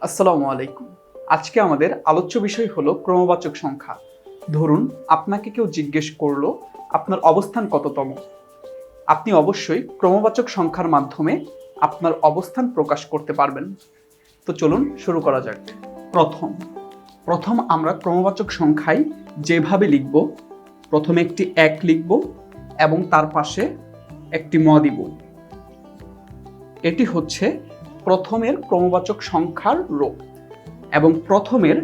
আসসালামু আলাইকুম। আজকে আমাদের আলোচ্য বিষয় হলো ক্রমবাচক সংখ্যা। ধরুন আপনাকে কেউ জিজ্ঞেস করলো আপনার অবস্থান কততম। আপনি অবশ্যই ক্রমবাচক সংখ্যার মাধ্যমে আপনার অবস্থান প্রকাশ করতে পারবেন। তো চলুন শুরু করা যাক। প্রথম আমরা ক্রমবাচক সংখ্যায় যেভাবে লিখব, প্রথমে একটি 1 লিখব এবং তার পাশে একটি ম দিব। এটি হচ্ছে প্রথমের ক্রমবাচক সংখ্যার রূপ এবং প্রথমের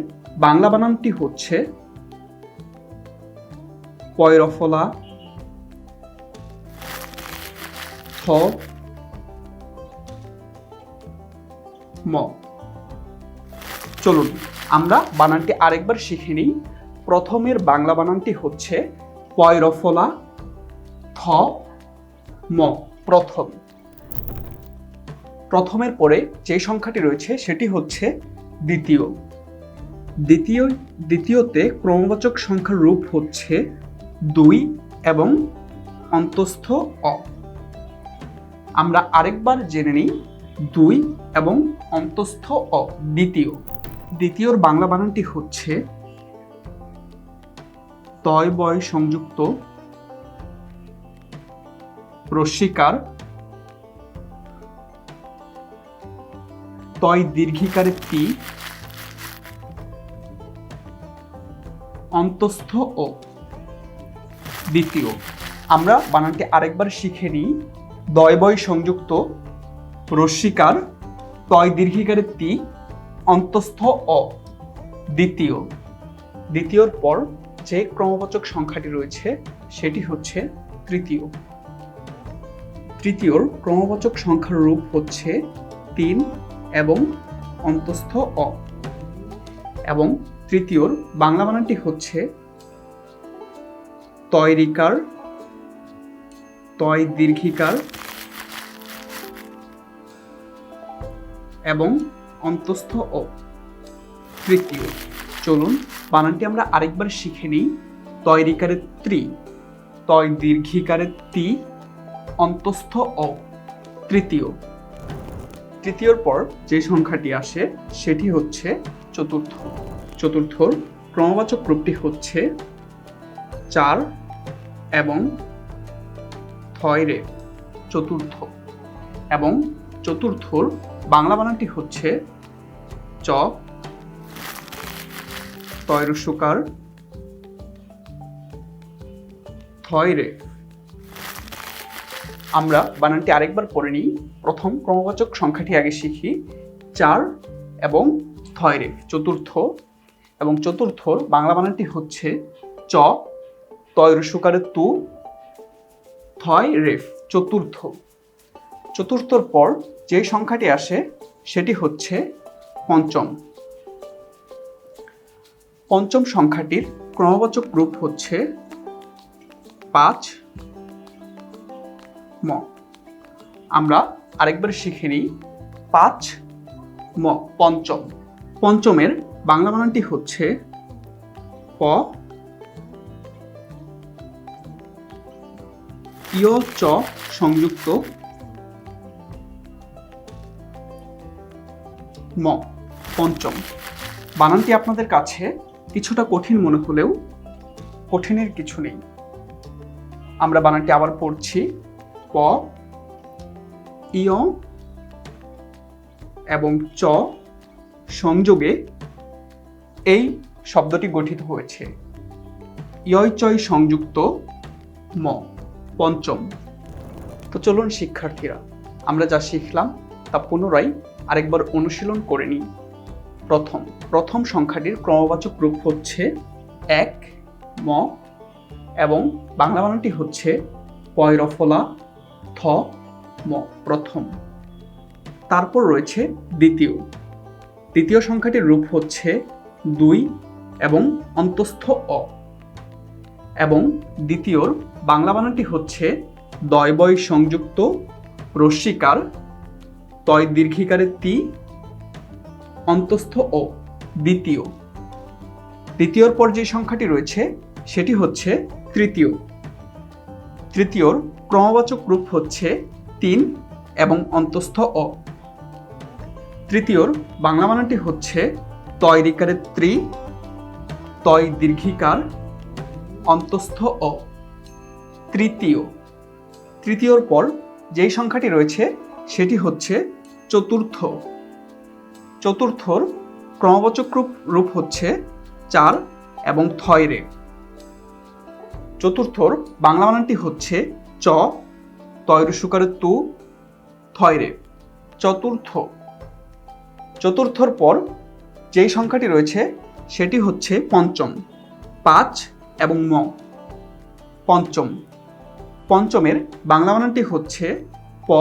বাংলা বানানটি হচ্ছে পয়রফলা থ ম। চলুন আমরা বানানটি আরেকবার শিখে নিই। প্রথমের বাংলা বানানটি হচ্ছে পয়রফলা থ ম। প্রথমের পরে যে সংখ্যাটি রয়েছে সেটি হচ্ছে দ্বিতীয়তে ক্রমবাচক সংখ্যার রূপ হচ্ছে 2 এবং অন্তস্থ অ। আমরা আরেকবার জেনে নিই 2 এবং অন্তস্থ অ। দ্বিতীয়র বাংলা বানানটি হচ্ছে তয় বয় সংযুক্ত রস্যিকার তয় দীর্ঘিকারে তি অন্তস্থ ও। দ্বিতীয় আমরা বানানটি আরেকবার শিখে নিই। দয় বয় সংযুক্ত রস্যিকার তয় দীর্ঘিকারে তি অন্তস্থ অ। দ্বিতীয়র পর যে ক্রমবাচক সংখ্যাটি রয়েছে সেটি হচ্ছে তৃতীয়র ক্রমবাচক সংখ্যার রূপ হচ্ছে 3 এবং অন্তস্থ অ এবং তৃতীয়র বাংলা বানানটি হচ্ছে তয়রিকার তয় দীর্ঘিকার এবং অন্তস্থ অ। তৃতীয় চলুন বানানটি আমরা আরেকবার শিখে নিই। তয়রিকারে ত্রি তয় দীর্ঘিকারে তি অন্তস্থ অ। তৃতীয়র পর যে সংখ্যাটি আসে সেটি হচ্ছে চতুর্থর ক্রমবাচক রূপটি হচ্ছে 4 এবং থয়রে চতুর্থ এবং চতুর্থর বাংলা বানানটি হচ্ছে চ তয়রস্যকার থয়রে। আমরা বানানটি আরেকবার পড়ে নিই। প্রথম ক্রমবাচক সংখ্যাটি আগে শিখি। 4 এবং থয়রে চতুর্থ এবং চতুর্থর বাংলা বানানটি হচ্ছে চ তয়রস্যকারে তু থয় রেফ চতুর্থর পর যে সংখ্যাটি আসে সেটি হচ্ছে পঞ্চম সংখ্যাটির ক্রমবাচক রূপ হচ্ছে 5 ম। আমরা আরেকবার শিখে নিই। 5 ম পঞ্চমের বাংলা বানানটি হচ্ছে প ইয় চ সংযুক্ত ম। পঞ্চম বানানটি আপনাদের কাছে কিছুটা কঠিন মনে হলেও কঠিনের কিছু নেই। আমরা বানানটি আবার পড়ছি। প ইয় এবং চ সংযোগে এই শব্দটি গঠিত হয়েছে। ইয় চয় সংযুক্ত ম। পঞ্চম। তো চলুন শিক্ষার্থীরা আমরা যা শিখলাম তা পুনরায় আরেকবার অনুশীলন করে নিই। প্রথম সংখ্যাটির ক্রমবাচক রূপ হচ্ছে 1 ম এবং বাংলা বানানটি হচ্ছে পয়রফলা থ ম প্রথম। তারপর রয়েছে দ্বিতীয় সংখ্যাটির রূপ হচ্ছে 2 এবং অন্তস্থ অ এবং দ্বিতীয়র বাংলা বানানটি হচ্ছে দয় বয় সংযুক্ত রস্যিকার তয় দীর্ঘিকারে তি অন্তস্থ ও। দ্বিতীয়র পর যে সংখ্যাটি রয়েছে সেটি হচ্ছে তৃতীয়র ক্রমবাচক রূপ হচ্ছে 3 এবং অন্তস্থ অ। তৃতীয়র বাংলা বানানটি হচ্ছে তয় রিকারের ত্রি, তয় দীর্ঘিকার, অন্তস্থ অ। তৃতীয়র পর যেই সংখ্যাটি রয়েছে সেটি হচ্ছে চতুর্থ। চতুর্থর ক্রমবাচক রূপ হচ্ছে চার এবং থয় রে। চতুর্থর বাংলা বানানটি হচ্ছে চ, তয় রসুকারের তু, থয় রে। চতুর্থর পর যেই সংখ্যাটি রয়েছে সেটি হচ্ছে পঞ্চম, পাঁচ এবং ম। পঞ্চমের বাংলা বানানটি হচ্ছে প,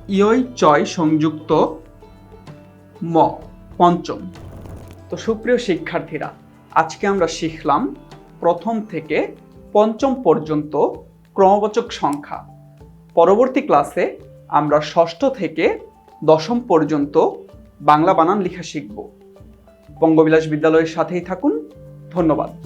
ইয় চয় সংযুক্ত ম, পঞ্চম। তো সুপ্রিয় শিক্ষার্থীরা, আজকে আমরা শিখলাম প্রথম থেকে পঞ্চম পর্যন্ত ক্রমবাচক সংখ্যা। পরবর্তী ক্লাসে আমরা ষষ্ঠ থেকে দশম পর্যন্ত বাংলা বানান লেখা শিখব। বঙ্গবিলাস বিদ্যালয়ের সাথেই থাকুন। ধন্যবাদ।